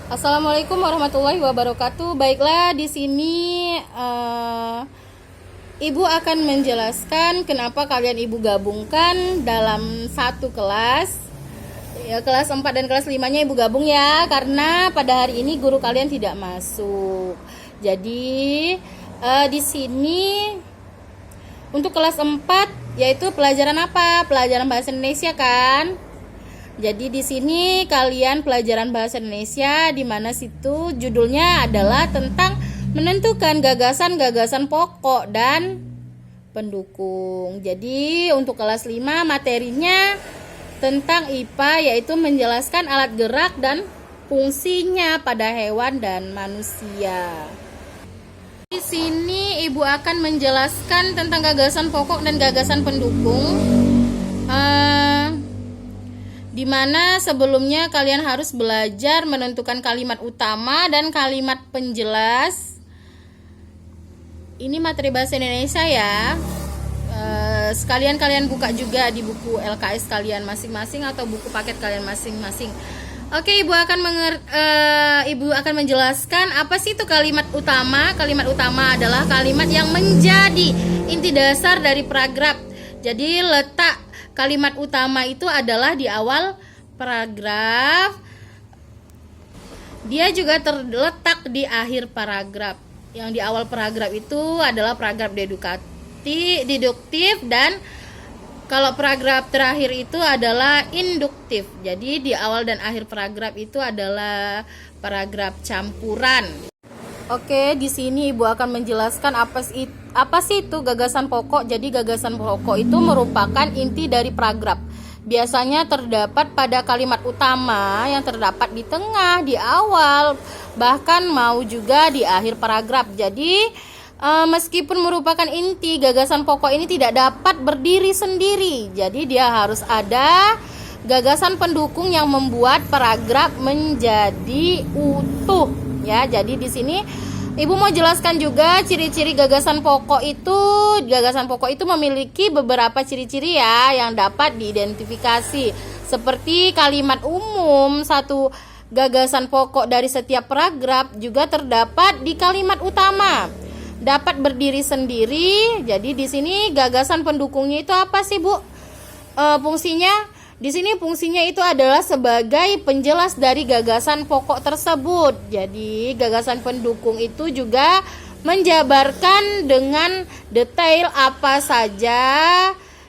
Assalamualaikum warahmatullahi wabarakatuh. Baiklah, di sini Ibu akan menjelaskan kenapa kalian Ibu gabungkan dalam satu kelas. Ya, kelas 4 dan kelas 5-nya Ibu gabung ya, karena pada hari ini guru kalian tidak masuk. Jadi, di sini untuk kelas 4 yaitu pelajaran apa? Pelajaran bahasa Indonesia kan? Jadi di sini kalian pelajaran bahasa Indonesia di mana situ judulnya adalah tentang menentukan gagasan-gagasan pokok dan pendukung. Jadi untuk kelas 5 materinya tentang IPA, yaitu menjelaskan alat gerak dan fungsinya pada hewan dan manusia. Di sini Ibu akan menjelaskan tentang gagasan pokok dan gagasan pendukung. Di mana sebelumnya kalian harus belajar menentukan kalimat utama dan kalimat penjelas. Ini materi bahasa Indonesia ya. Sekalian kalian buka juga di buku LKS kalian masing-masing atau buku paket kalian masing-masing. Oke, Ibu akan menjelaskan apa sih itu kalimat utama. Kalimat utama adalah kalimat yang menjadi inti dasar dari paragraf. Jadi letak kalimat utama itu adalah di awal paragraf. Dia juga terletak di akhir paragraf. Yang di awal paragraf itu adalah paragraf deduktif, dan kalau paragraf terakhir itu adalah induktif. Jadi di awal dan akhir paragraf itu adalah paragraf campuran. Oke, di sini Ibu akan menjelaskan apa sih itu gagasan pokok. Jadi gagasan pokok itu merupakan inti dari paragraf. Biasanya terdapat pada kalimat utama yang terdapat di tengah, di awal, bahkan mau juga di akhir paragraf. Jadi meskipun merupakan inti, gagasan pokok ini tidak dapat berdiri sendiri. Jadi dia harus ada gagasan pendukung yang membuat paragraf menjadi utuh. Ya, jadi di sini Ibu mau jelaskan juga ciri-ciri gagasan pokok itu. Gagasan pokok itu memiliki beberapa ciri-ciri ya yang dapat diidentifikasi. Seperti kalimat umum, satu gagasan pokok dari setiap paragraf juga terdapat di kalimat utama. Dapat berdiri sendiri. Jadi di sini gagasan pendukungnya itu apa sih, Bu? Fungsinya di sini fungsinya itu adalah sebagai penjelas dari gagasan pokok tersebut. Jadi gagasan pendukung itu juga menjabarkan dengan detail apa saja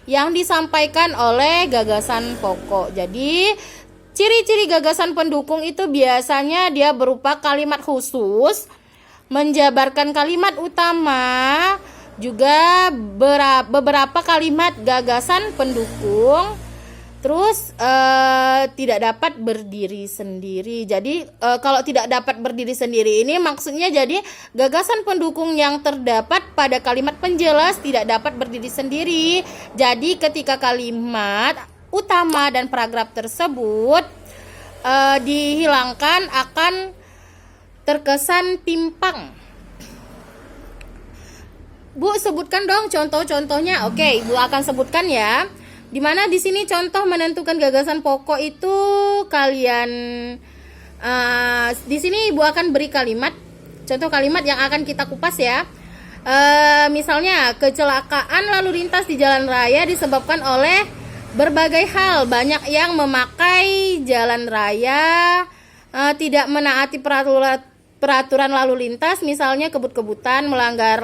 yang disampaikan oleh gagasan pokok. Jadi ciri-ciri gagasan pendukung itu biasanya dia berupa kalimat khusus, menjabarkan kalimat utama, juga beberapa kalimat gagasan pendukung. Terus tidak dapat berdiri sendiri. Jadi kalau tidak dapat berdiri sendiri ini maksudnya jadi gagasan pendukung yang terdapat pada kalimat penjelas tidak dapat berdiri sendiri. Jadi ketika kalimat utama dan paragraf tersebut dihilangkan akan terkesan timpang. Bu, sebutkan dong contoh-contohnya. Oke, Ibu akan sebutkan ya. Dimana di sini contoh menentukan gagasan pokok itu kalian di sini Ibu akan beri contoh kalimat yang akan kita kupas ya. Misalnya kecelakaan lalu lintas di jalan raya disebabkan oleh berbagai hal. Banyak yang memakai jalan raya tidak menaati peraturan lalu lintas, misalnya kebut-kebutan, melanggar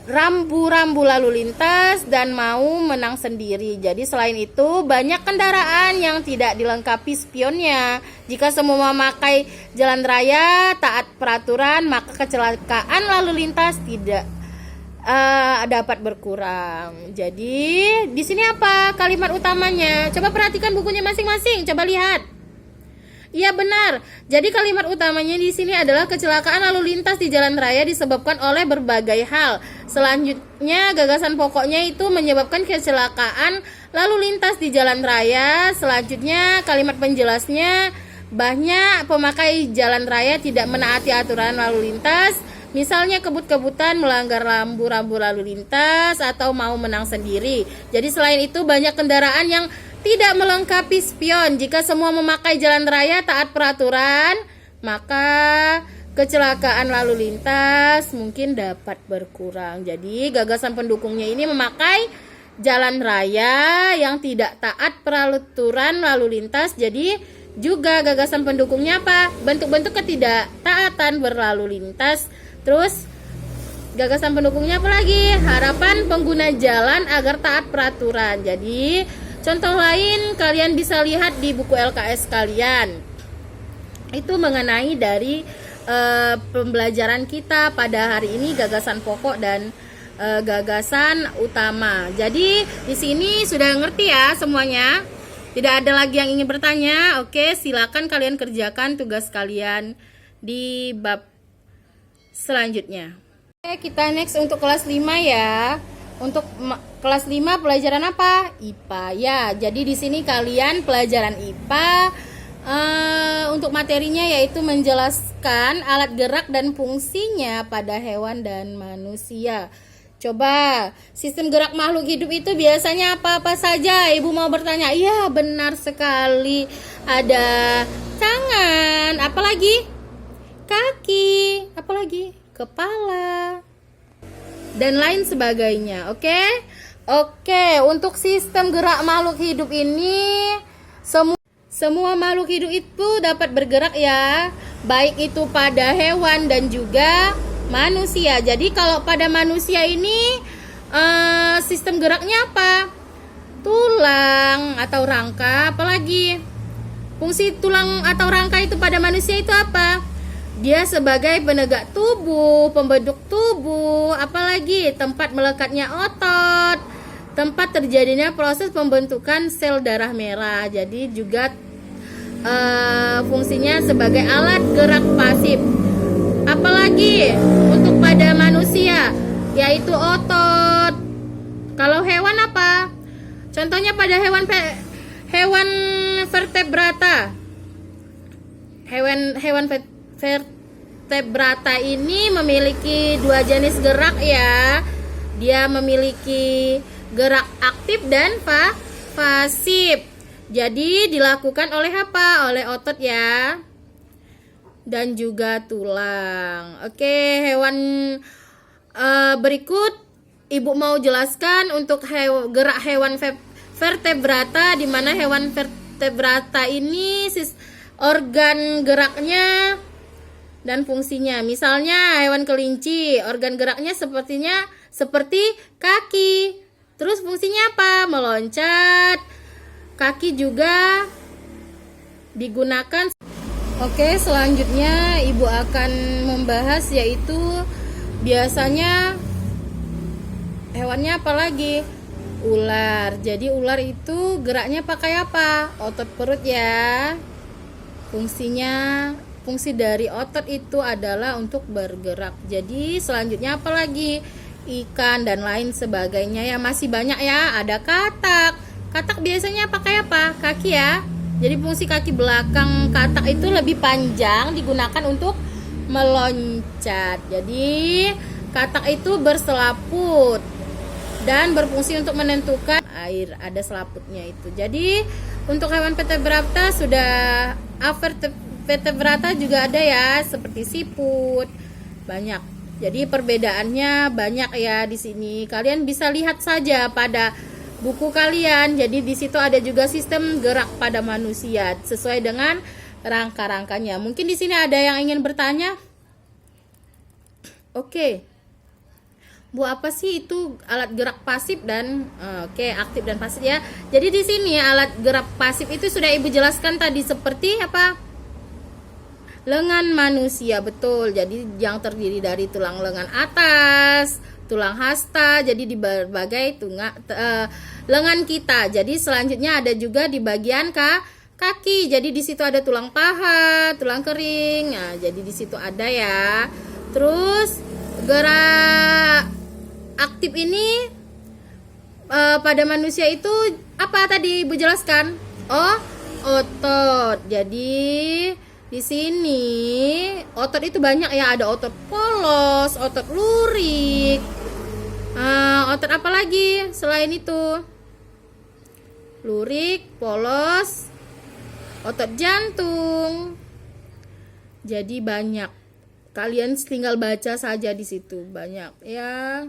rambu-rambu lalu lintas, dan mau menang sendiri. Jadi selain itu banyak kendaraan yang tidak dilengkapi spionnya. Jika semua memakai jalan raya taat peraturan, maka kecelakaan lalu lintas tidak dapat berkurang. Jadi di sini apa kalimat utamanya? Coba perhatikan bukunya masing-masing. Coba lihat. Iya benar. Jadi kalimat utamanya di sini adalah kecelakaan lalu lintas di jalan raya disebabkan oleh berbagai hal. Selanjutnya gagasan pokoknya itu menyebabkan kecelakaan lalu lintas di jalan raya. Selanjutnya kalimat penjelasnya banyak pemakai jalan raya tidak menaati aturan lalu lintas. Misalnya kebut-kebutan, melanggar rambu-rambu lalu lintas, atau mau menang sendiri. Jadi selain itu banyak kendaraan yang tidak melengkapi spion. Jika semua memakai jalan raya taat peraturan, maka kecelakaan lalu lintas mungkin dapat berkurang. Jadi gagasan pendukungnya ini memakai jalan raya yang tidak taat peraturan lalu lintas. Jadi juga gagasan pendukungnya apa? Bentuk-bentuk ketidaktaatan berlalu lintas. Terus gagasan pendukungnya apa lagi? Harapan pengguna jalan agar taat peraturan. Jadi contoh lain kalian bisa lihat di buku LKS kalian. Itu mengenai dari pembelajaran kita pada hari ini, gagasan pokok dan gagasan utama. Jadi di sini sudah ngerti ya semuanya. Tidak ada lagi yang ingin bertanya. Oke, silakan kalian kerjakan tugas kalian di bab selanjutnya. Oke, kita next untuk kelas 5 ya. Untuk kelas 5 pelajaran apa? IPA ya. Jadi di sini kalian pelajaran IPA untuk materinya yaitu menjelaskan alat gerak dan fungsinya pada hewan dan manusia. Coba, sistem gerak makhluk hidup itu biasanya apa-apa saja? Ibu mau bertanya. Iya, benar sekali. Ada tangan, apalagi? Kaki, apalagi? Kepala dan lain sebagainya. Oke, untuk sistem gerak makhluk hidup ini semua makhluk hidup itu dapat bergerak ya, baik itu pada hewan dan juga manusia. Jadi kalau pada manusia ini sistem geraknya apa? Tulang atau rangka, apalagi? Fungsi tulang atau rangka itu pada manusia itu apa? Dia sebagai penegak tubuh, pembentuk tubuh, apalagi tempat melekatnya otot, tempat terjadinya proses pembentukan sel darah merah. Jadi juga fungsinya sebagai alat gerak pasif. Apalagi untuk pada manusia yaitu otot. Kalau hewan apa? Contohnya pada hewan vertebrata. Hewan vertebrata ini memiliki dua jenis gerak ya. Dia memiliki gerak aktif dan pasif. Jadi dilakukan oleh apa? Oleh otot ya. Dan juga tulang. Oke, hewan berikut Ibu mau jelaskan untuk gerak hewan vertebrata, di mana hewan vertebrata ini organ geraknya dan fungsinya. Misalnya hewan kelinci, organ geraknya seperti kaki. Terus fungsinya apa? Meloncat. Kaki juga digunakan. Oke, selanjutnya Ibu akan membahas yaitu biasanya hewannya apa lagi? Ular. Jadi ular itu geraknya pakai apa? Otot perut ya. Fungsi dari otot itu adalah untuk bergerak. Jadi selanjutnya apa lagi? Ikan dan lain sebagainya ya, masih banyak ya. Ada katak. Katak biasanya pakai apa? Kaki ya. Jadi fungsi kaki belakang katak itu lebih panjang, digunakan untuk meloncat. Jadi katak itu berselaput dan berfungsi untuk menentukan air, ada selaputnya itu. Jadi untuk hewan vertebrata vertebrata juga ada ya, seperti siput. Banyak. Jadi perbedaannya banyak ya di sini. Kalian bisa lihat saja pada buku kalian. Jadi di situ ada juga sistem gerak pada manusia sesuai dengan rangka-rangkanya. Mungkin di sini ada yang ingin bertanya. Oke. Bu, apa sih itu alat gerak pasif dan aktif dan pasif ya. Jadi di sini alat gerak pasif itu sudah Ibu jelaskan tadi, seperti apa? Lengan manusia, betul. Jadi yang terdiri dari tulang lengan atas, tulang hasta, jadi di berbagai lengan kita. Jadi selanjutnya ada juga di bagian kaki. Jadi di situ ada tulang paha, tulang kering. Nah, jadi di situ ada ya. Terus gerak aktif ini pada manusia itu apa tadi Ibu jelaskan? Oh, otot. Jadi di sini otot itu banyak ya, ada otot polos, otot lurik. Otot apa lagi selain itu? lurik, polos, otot jantung. Jadi banyak. Kalian tinggal baca saja di situ, banyak ya.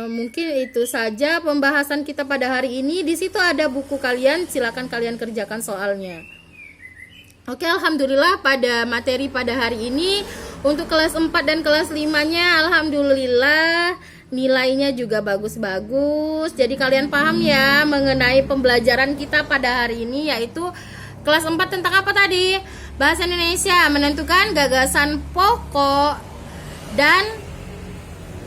Mungkin itu saja pembahasan kita pada hari ini. Di situ ada buku kalian, silakan kalian kerjakan soalnya. Oke, alhamdulillah pada materi pada hari ini untuk kelas 4 dan kelas 5-nya alhamdulillah nilainya juga bagus-bagus. Jadi kalian paham ya mengenai pembelajaran kita pada hari ini, yaitu kelas 4 tentang apa tadi? Bahasa Indonesia, menentukan gagasan pokok dan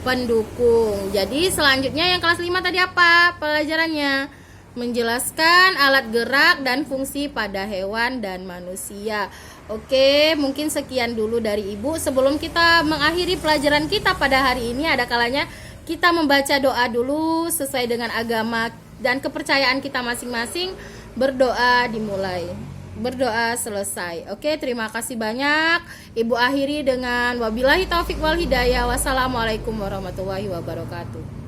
pendukung. Jadi selanjutnya yang kelas 5 tadi apa pelajarannya? Menjelaskan alat gerak dan fungsi pada hewan dan manusia. Oke, mungkin sekian dulu dari Ibu. Sebelum kita mengakhiri pelajaran kita pada hari ini, ada kalanya kita membaca doa dulu sesuai dengan agama dan kepercayaan kita masing-masing. Berdoa dimulai, berdoa selesai. Oke, terima kasih banyak. Ibu akhiri dengan wabillahi taufik wal hidayah. Wassalamualaikum warahmatullahi wabarakatuh.